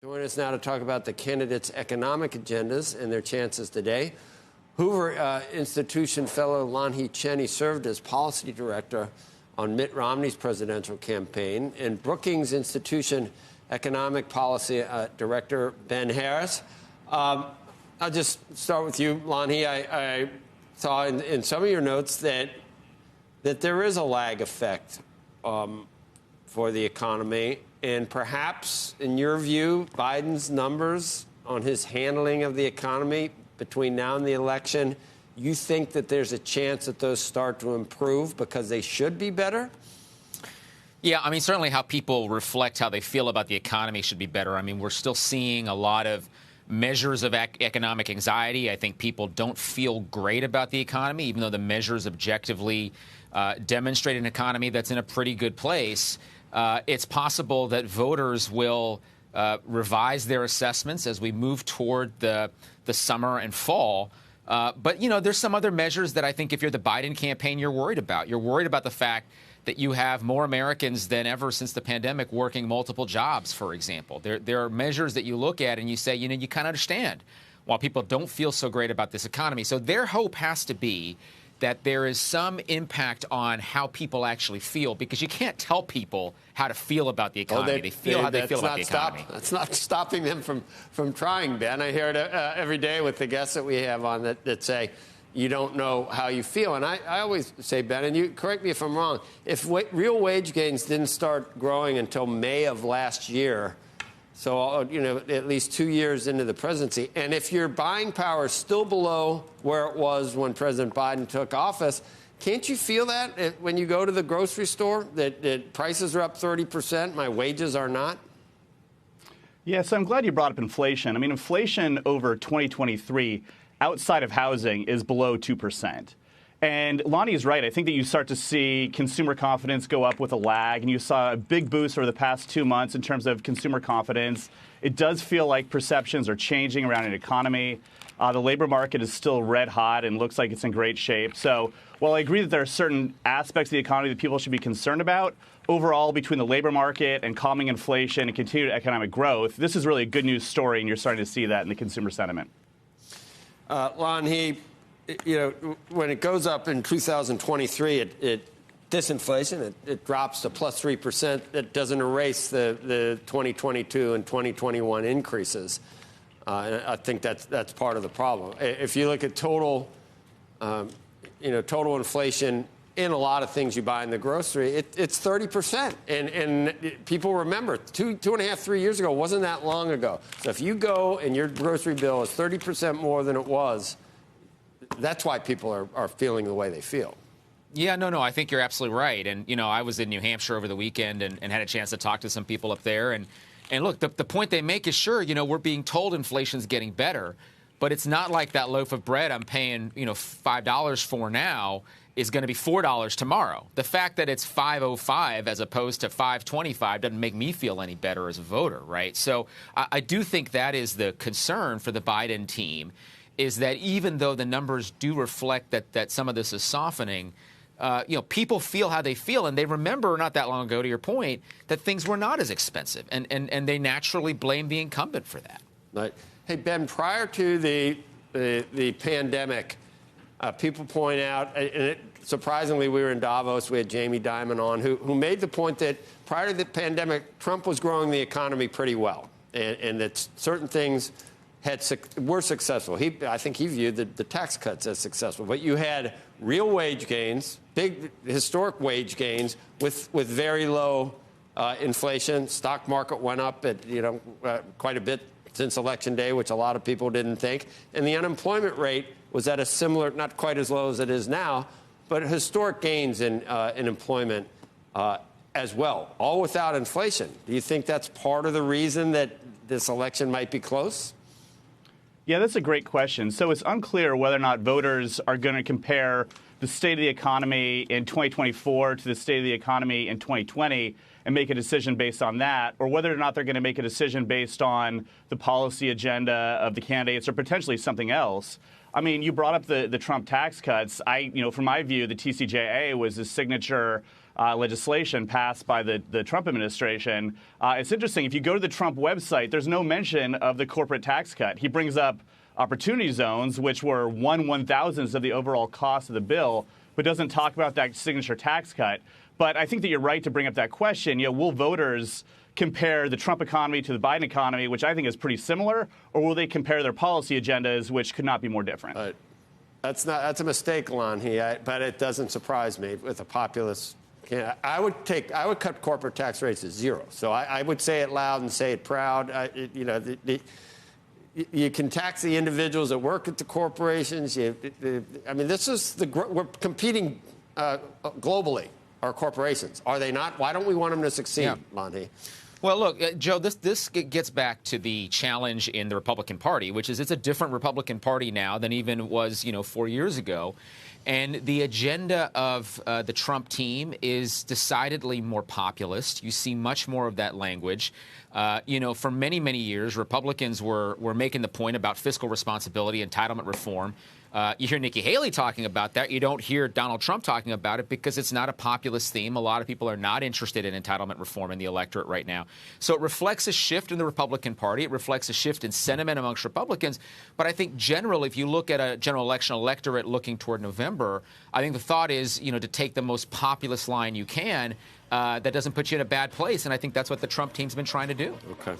Join us now to talk about the candidates' economic agendas and their chances today. Hoover Institution fellow Lanhee Chen, he served as policy director on Mitt Romney's presidential campaign, and Brookings Institution economic policy director Ben Harris. I'll just start with you, Lanhee. I saw in some of your notes that there is a lag effect for the economy. And perhaps, in your view, Biden's numbers on his handling of the economy between now and the election, you think that there's a chance that those start to improve because they should be better? Yeah, I mean, certainly how people reflect how they feel about the economy should be better. I mean, we're still seeing a lot of measures of economic anxiety. I think people don't feel great about the economy, even though the measures objectively demonstrate an economy that's in a pretty good place. It's possible that voters will revise their assessments as we move toward the summer and fall. But, you know, there's some other measures that I think if you're the Biden campaign, you're worried about. You're worried about the fact that you have more Americans than ever since the pandemic working multiple jobs, for example. There are measures that you look at and you say, you know, you kind of understand why people don't feel so great about this economy. So their hope has to be that there is some impact on how people actually feel, because you can't tell people how to feel about the economy. They feel how they feel about the economy. That's not stopping them from trying, Ben. I hear it every day with the guests that we have on that say, you don't know how you feel. And I always say, Ben, and you correct me if I'm wrong, if real wage gains didn't start growing until May of last year, so, you know, at least 2 years into the presidency, and if your buying power is still below where it was when President Biden took office, can't you feel that when you go to the grocery store, that prices are up 30%, my wages are not? Yes, I'm glad you brought up inflation. I mean, inflation over 2023 outside of housing is below 2%. And Lonnie is right. I think that you start to see consumer confidence go up with a lag, and you saw a big boost over the past 2 months in terms of consumer confidence. It does feel like perceptions are changing around an economy. The labor market is still red hot and looks like it's in great shape. So while I agree that there are certain aspects of the economy that people should be concerned about, overall, between the labor market and calming inflation and continued economic growth, this is really a good news story, and you're starting to see that in the consumer sentiment. Lanhee, you know, when it goes up in 2023, disinflation, it drops to plus 3%. It doesn't erase the 2022 and 2021 increases. And I think that's part of the problem. If you look at total inflation in a lot of things you buy in the grocery, it's 30%. And people remember, 2.5, 3 years ago, wasn't that long ago. So if you go and your grocery bill is 30% more than it was, that's why people are feeling the way they feel. Yeah, no, I think you're absolutely right. And, you know, I was in New Hampshire over the weekend and had a chance to talk to some people up there. And look, the point they make is, sure, you know, we're being told inflation's getting better, but it's not like that loaf of bread I'm paying, you know, $5 for now is going to be $4 tomorrow. The fact that it's $5.05 as opposed to $5.25 doesn't make me feel any better as a voter, right? So I do think that is the concern for the Biden team, is that even though the numbers do reflect that some of this is softening, you know, people feel how they feel, and they remember not that long ago, to your point, that things were not as expensive, and they naturally blame the incumbent for that. Right. Hey, Ben, prior to the pandemic, people point out, and surprisingly, we were in Davos, we had Jamie Dimon on, who made the point that prior to the pandemic, Trump was growing the economy pretty well, and that certain things were successful. I think he viewed the tax cuts as successful. But you had real wage gains, big historic wage gains with very low inflation. Stock market went up at quite a bit since Election Day, which a lot of people didn't think. And the unemployment rate was at a similar, not quite as low as it is now, but historic gains in employment as well, all without inflation. Do you think that's part of the reason that this election might be close? Yeah, that's a great question. So it's unclear whether or not voters are going to compare the state of the economy in 2024 to the state of the economy in 2020 and make a decision based on that, or whether or not they're going to make a decision based on the policy agenda of the candidates or potentially something else. I mean, you brought up the Trump tax cuts. From my view, the TCJA was a signature legislation passed by the Trump administration. It's interesting. If you go to the Trump website, there's no mention of the corporate tax cut. He brings up opportunity zones, which were 1/1000th of the overall cost of the bill, but doesn't talk about that signature tax cut. But I think that you're right to bring up that question. Will voters compare the Trump economy to the Biden economy, which I think is pretty similar, or will they compare their policy agendas, which could not be more different? That's a mistake, Lanhee, but it doesn't surprise me with a populist. I would cut corporate tax rates to zero. So I would say it loud and say it proud. You can tax the individuals that work at the corporations. We're competing globally. Our corporations, are they not? Why don't we want them to succeed, Lanhee? Well, look, Joe, this gets back to the challenge in the Republican Party, which is it's a different Republican Party now than even was, 4 years ago. And the agenda of the Trump team is decidedly more populist. You see much more of that language. For many, many years, Republicans were making the point about fiscal responsibility, entitlement reform. You hear Nikki Haley talking about that. You don't hear Donald Trump talking about it because it's not a populist theme. A lot of people are not interested in entitlement reform in the electorate right now. So it reflects a shift in the Republican Party. It reflects a shift in sentiment amongst Republicans. But I think generally, if you look at a general election electorate looking toward November, I think the thought is, to take the most populist line you can. That doesn't put you in a bad place. And I think that's what the Trump team's been trying to do. Okay.